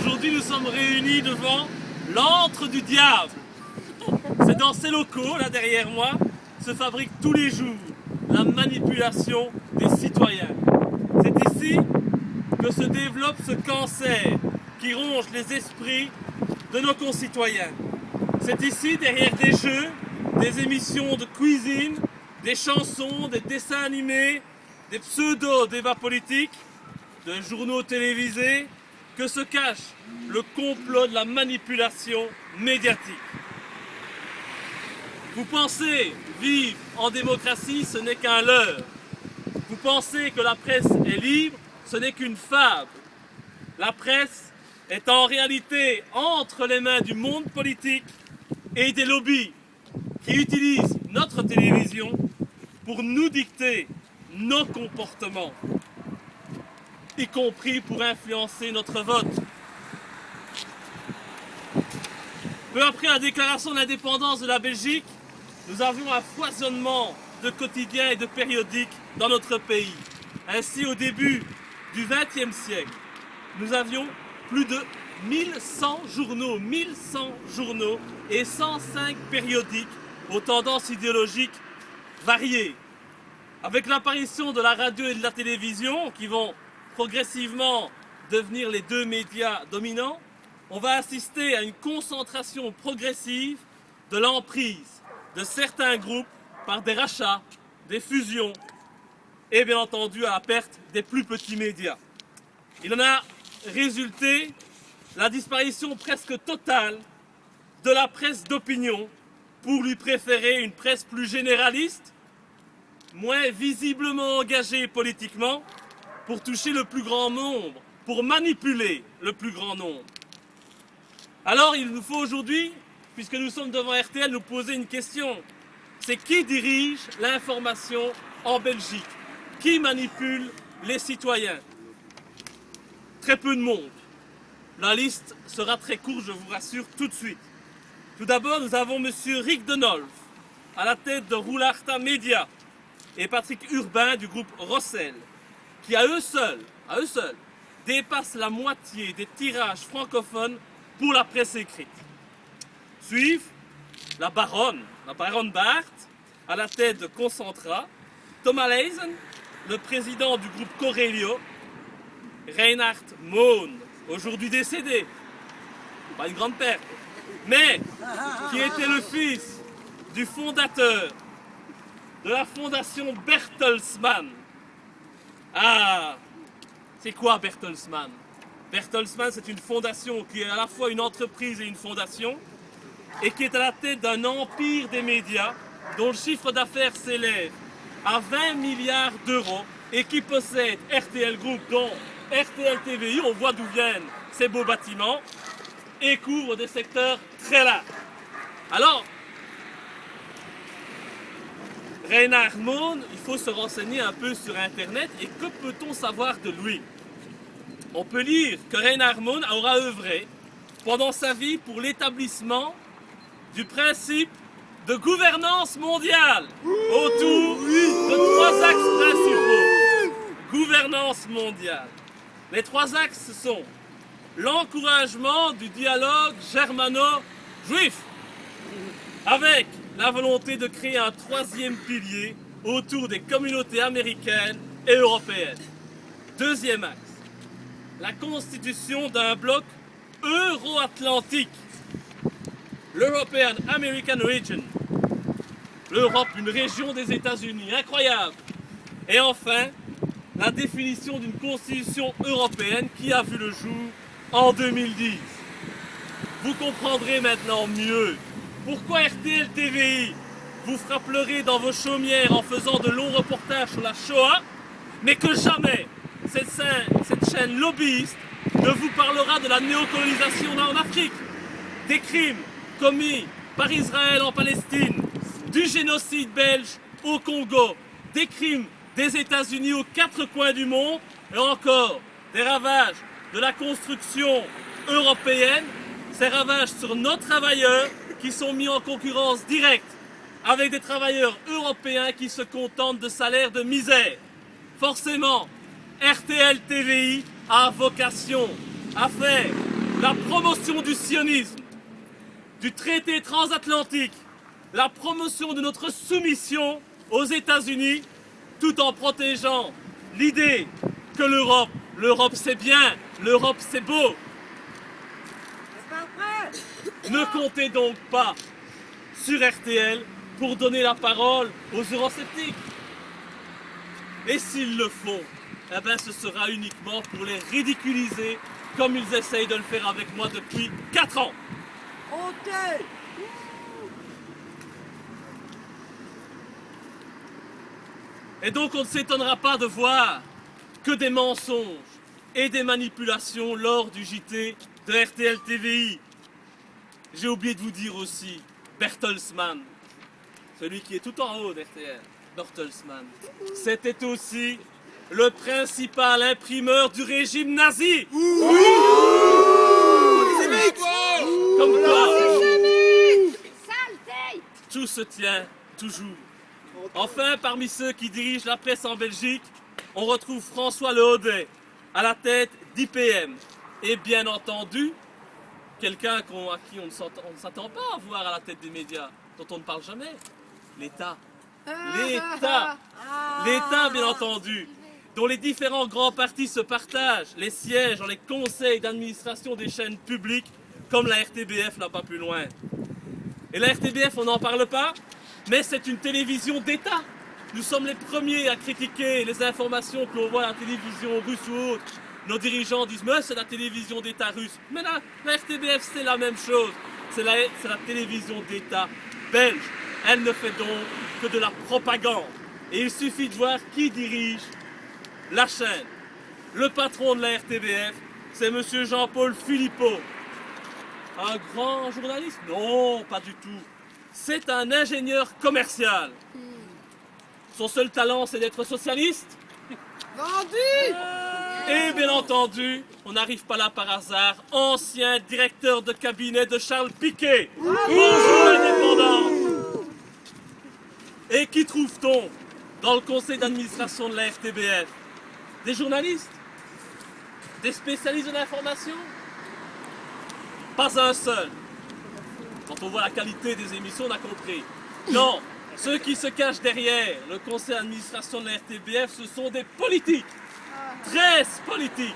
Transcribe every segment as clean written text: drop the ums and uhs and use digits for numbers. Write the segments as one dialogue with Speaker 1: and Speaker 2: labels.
Speaker 1: Aujourd'hui, nous sommes réunis devant l'antre du diable. C'est dans ces locaux, là derrière moi, se fabrique tous les jours la manipulation des citoyens. C'est ici que se développe ce cancer qui ronge les esprits de nos concitoyens. C'est ici, derrière des jeux, des émissions de cuisine, des chansons, des dessins animés, des pseudo-débats politiques, de journaux télévisés, que se cache le complot de la manipulation médiatique. Vous pensez vivre en démocratie, ce n'est qu'un leurre. Vous pensez que la presse est libre, ce n'est qu'une fable. La presse est en réalité entre les mains du monde politique et des lobbies qui utilisent notre télévision pour nous dicter nos comportements, y compris pour influencer notre vote. Peu après la déclaration de l'indépendance de la Belgique, nous avions un foisonnement de quotidiens et de périodiques dans notre pays. Ainsi, au début du XXe siècle, nous avions plus de 1100 journaux et 105 périodiques aux tendances idéologiques variées. Avec l'apparition de la radio et de la télévision, qui vont progressivement devenir les deux médias dominants, on va assister à une concentration progressive de l'emprise de certains groupes par des rachats, des fusions et bien entendu à la perte des plus petits médias. Il en a résulté la disparition presque totale de la presse d'opinion pour lui préférer une presse plus généraliste, moins visiblement engagée politiquement, pour toucher le plus grand nombre, pour manipuler le plus grand nombre. Alors il nous faut aujourd'hui, puisque nous sommes devant RTL, nous poser une question. C'est qui dirige l'information en Belgique? Qui manipule les citoyens? Très peu de monde. La liste sera très courte, je vous rassure tout de suite. Tout d'abord, nous avons M. Rick Denolf, à la tête de Roularta Media, et Patrick Urbain du groupe Rossel, qui à eux seuls, dépassent la moitié des tirages francophones pour la presse écrite. Suivent la baronne Barth, à la tête de Concentra, Thomas Leisen, le président du groupe Corelio, Reinhard Mohn, aujourd'hui décédé, pas une grande perte, mais qui était le fils du fondateur de la fondation Bertelsmann. Ah, c'est quoi Bertelsmann? Bertelsmann, c'est une fondation qui est à la fois une entreprise et une fondation, et qui est à la tête d'un empire des médias dont le chiffre d'affaires s'élève à 20 milliards d'euros et qui possède RTL Group, dont RTL TVI, on voit d'où viennent ces beaux bâtiments, et couvre des secteurs très larges. Alors, Reinhard Mohn, il faut se renseigner un peu sur Internet, et que peut-on savoir de lui? On peut lire que Reinhard Mohn aura œuvré pendant sa vie pour l'établissement du principe de gouvernance mondiale autour de trois axes principaux. Gouvernance mondiale. Les trois axes sont l'encouragement du dialogue germano-juif, avec la volonté de créer un troisième pilier autour des communautés américaines et européennes. Deuxième axe, la constitution d'un bloc euro-atlantique, l'European American Region, l'Europe, une région des États-Unis, incroyable. Et enfin, la définition d'une constitution européenne qui a vu le jour en 2010. Vous comprendrez maintenant mieux pourquoi RTL TVI vous fera pleurer dans vos chaumières en faisant de longs reportages sur la Shoah, mais que jamais cette chaîne lobbyiste ne vous parlera de la néocolonisation en Afrique, des crimes commis par Israël en Palestine, du génocide belge au Congo, des crimes des États-Unis aux quatre coins du monde, et encore des ravages de la construction européenne, ces ravages sur nos travailleurs qui sont mis en concurrence directe avec des travailleurs européens qui se contentent de salaires de misère. Forcément, RTL TVI a vocation à faire la promotion du sionisme, du traité transatlantique, la promotion de notre soumission aux États-Unis, tout en protégeant l'idée que l'Europe c'est bien, l'Europe c'est beau. Ne comptez donc pas sur RTL pour donner la parole aux eurosceptiques. Et s'ils le font, eh ben ce sera uniquement pour les ridiculiser comme ils essayent de le faire avec moi depuis 4 ans. Et donc on ne s'étonnera pas de voir que des mensonges et des manipulations lors du JT de RTL TVI. J'ai oublié de vous dire aussi, Bertelsmann, celui qui est tout en haut d'RTL, Bertelsmann, c'était aussi le principal imprimeur du régime nazi. Comme quoi, tout se tient toujours. Enfin, parmi ceux qui dirigent la presse en Belgique, on retrouve François Lehaudet à la tête d'IPM. Et bien entendu, quelqu'un à qui on ne s'attend pas à voir à la tête des médias, dont on ne parle jamais, l'État. L'État, bien entendu, dont les différents grands partis se partagent les sièges dans les conseils d'administration des chaînes publiques, comme la RTBF là pas plus loin. Et la RTBF, on n'en parle pas, mais c'est une télévision d'État. Nous sommes les premiers à critiquer les informations que l'on voit à la télévision russe ou autre. Nos dirigeants disent « mais c'est la télévision d'État russe ». Mais là, la RTBF, c'est la même chose. C'est la télévision d'État belge. Elle ne fait donc que de la propagande. Et il suffit de voir qui dirige la chaîne. Le patron de la RTBF, c'est M. Jean-Paul Philippot. Un grand journaliste? Non, pas du tout. C'est un ingénieur commercial. Son seul talent, c'est d'être socialiste.
Speaker 2: Vendu!
Speaker 1: Et bien entendu, on n'arrive pas là par hasard, ancien directeur de cabinet de Charles Piquet. Bonjour l'indépendance. Et qui trouve-t-on dans le conseil d'administration de la RTBF? Des journalistes? Des spécialistes de l'information? Pas un seul. Quand on voit la qualité des émissions, on a compris. Non, ceux qui se cachent derrière le conseil d'administration de la RTBF, ce sont des politiques. 13 politiques.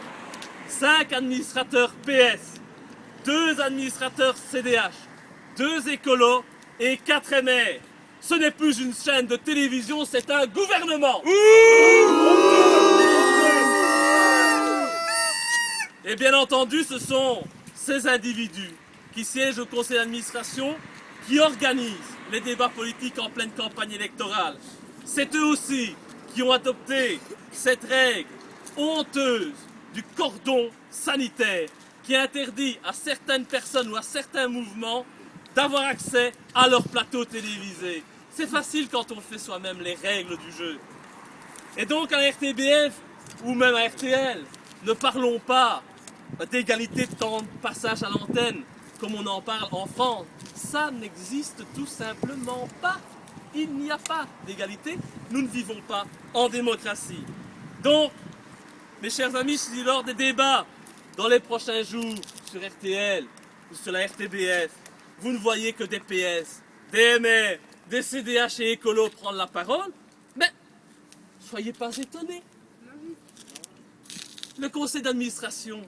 Speaker 1: 5 administrateurs PS. 2 administrateurs CDH. 2 écolos et 4 MR. Ce n'est plus une chaîne de télévision, c'est un gouvernement. Et bien entendu, ce sont ces individus qui siègent au conseil d'administration, qui organisent les débats politiques en pleine campagne électorale. C'est eux aussi qui ont adopté cette règle honteuse du cordon sanitaire qui interdit à certaines personnes ou à certains mouvements d'avoir accès à leur plateau télévisé. C'est facile quand on fait soi-même les règles du jeu. Et donc à RTBF ou même à RTL, ne parlons pas d'égalité de temps de passage à l'antenne comme on en parle en France. Ça n'existe tout simplement pas. Il n'y a pas d'égalité. Nous ne vivons pas en démocratie. Donc, mes chers amis, si lors des débats dans les prochains jours sur RTL ou sur la RTBF, vous ne voyez que des PS, des MR, des CDH et écolos prendre la parole, mais soyez pas étonnés. Le conseil d'administration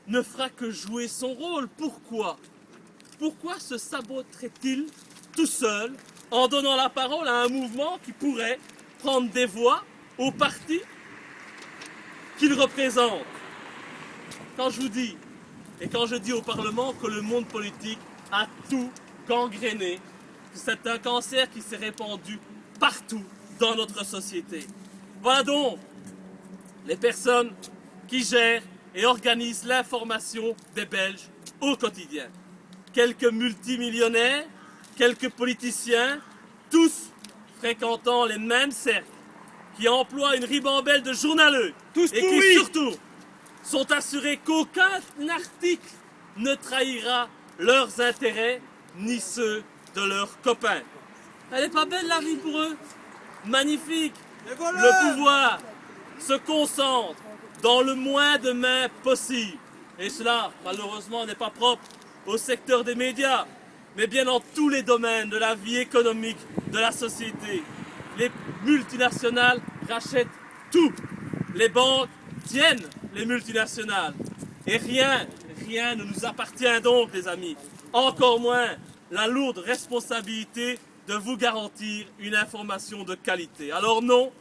Speaker 1: ne fera que jouer son rôle. Pourquoi? Pourquoi se saboterait-il tout seul en donnant la parole à un mouvement qui pourrait prendre des voix au parti qu'il représente? Quand je vous dis, et quand je dis au Parlement que le monde politique a tout gangréné, que c'est un cancer qui s'est répandu partout dans notre société. Voilà donc les personnes qui gèrent et organisent l'information des Belges au quotidien. Quelques multimillionnaires, quelques politiciens, tous fréquentant les mêmes cercles, qui emploient une ribambelle de journaleux
Speaker 2: Tous
Speaker 1: et
Speaker 2: pourris.
Speaker 1: qui surtout sont assurés qu'aucun article ne trahira leurs intérêts ni ceux de leurs copains. Elle n'est pas belle la vie pour eux? Magnifique. Le pouvoir se concentre dans le moins de mains possible. Et cela, malheureusement, n'est pas propre au secteur des médias, mais bien dans tous les domaines de la vie économique de la société. Les multinationales rachètent tout. Les banques tiennent les multinationales. Et rien ne nous appartient donc, les amis. Encore moins la lourde responsabilité de vous garantir une information de qualité. Alors non,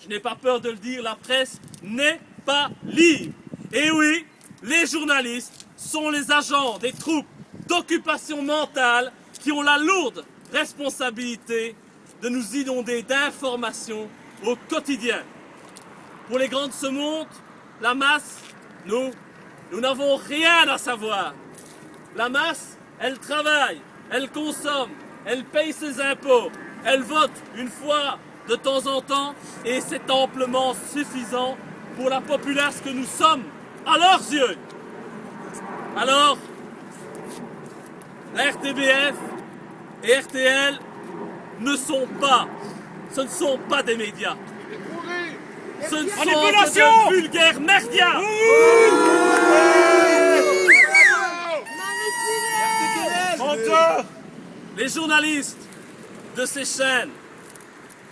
Speaker 1: je n'ai pas peur de le dire, la presse n'est pas libre. Et oui, les journalistes sont les agents des troupes d'occupation mentale qui ont la lourde responsabilité de nous inonder d'informations au quotidien. Pour les grandes semontes, la masse, nous n'avons rien à savoir. La masse, elle travaille, elle consomme, elle paye ses impôts, elle vote une fois de temps en temps et c'est amplement suffisant pour la populace que nous sommes à leurs yeux. Alors, la RTBF et RTL ce ne sont pas des médias. Ce ne sont que de vulgaires merdias. Les journalistes de ces chaînes,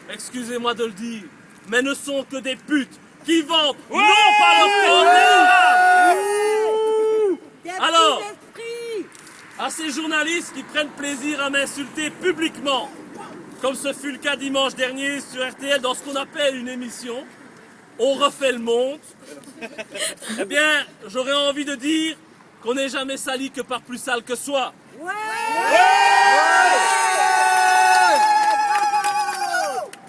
Speaker 1: excusez-moi de le dire, mais ne sont que des putes qui vendent non pas leur programme. Alors, à ces journalistes qui prennent plaisir à m'insulter publiquement, comme ce fut le cas dimanche dernier sur RTL dans ce qu'on appelle une émission, on refait le monde, eh bien, j'aurais envie de dire qu'on n'est jamais sali que par plus sale que soi.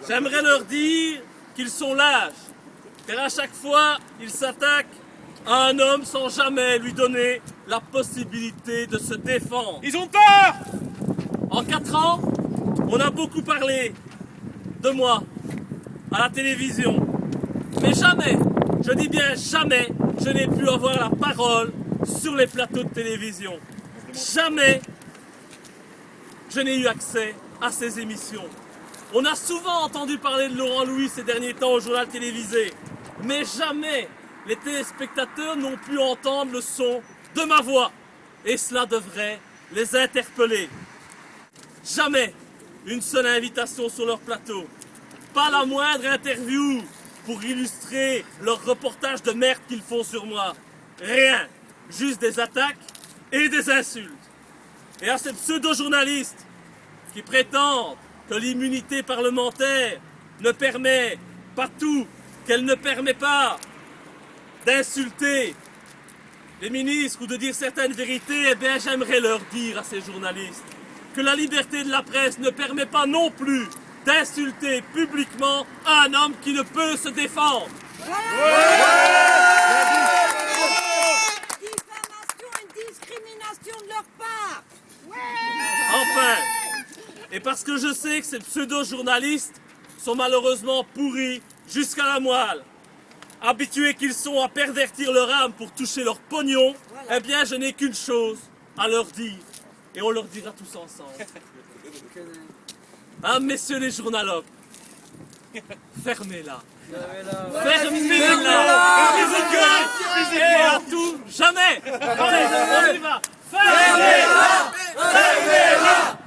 Speaker 1: J'aimerais leur dire qu'ils sont lâches, car à chaque fois, ils s'attaquent à un homme sans jamais lui donner la possibilité de se défendre.
Speaker 3: Ils ont peur!
Speaker 1: En 4 ans, on a beaucoup parlé de moi à la télévision. Mais jamais, je dis bien jamais, je n'ai pu avoir la parole sur les plateaux de télévision. Jamais je n'ai eu accès à ces émissions. On a souvent entendu parler de Laurent Louis ces derniers temps au journal télévisé, mais jamais les téléspectateurs n'ont pu entendre le son de ma voix. Et cela devrait les interpeller. Jamais une seule invitation sur leur plateau. Pas la moindre interview pour illustrer leur reportage de merde qu'ils font sur moi. Rien. Juste des attaques et des insultes. Et à ces pseudo-journalistes qui prétendent que l'immunité parlementaire ne permet pas tout, qu'elle ne permet pas d'insulter les ministres ou de dire certaines vérités, eh bien j'aimerais leur dire à ces journalistes que la liberté de la presse ne permet pas non plus d'insulter publiquement un homme qui ne peut se défendre.
Speaker 2: Diffamation et discrimination de leur part.
Speaker 1: Enfin, et parce que je sais que ces pseudo-journalistes sont malheureusement pourris jusqu'à la moelle, habitués qu'ils sont à pervertir leur âme pour toucher leur pognon, eh bien je n'ai qu'une chose à leur dire, et on leur dira tous ensemble. Ah, messieurs les journalopes, fermez-la. Fermez-la. Et à tout jamais. Allez, on y va. Fermez-la. Fermez-la.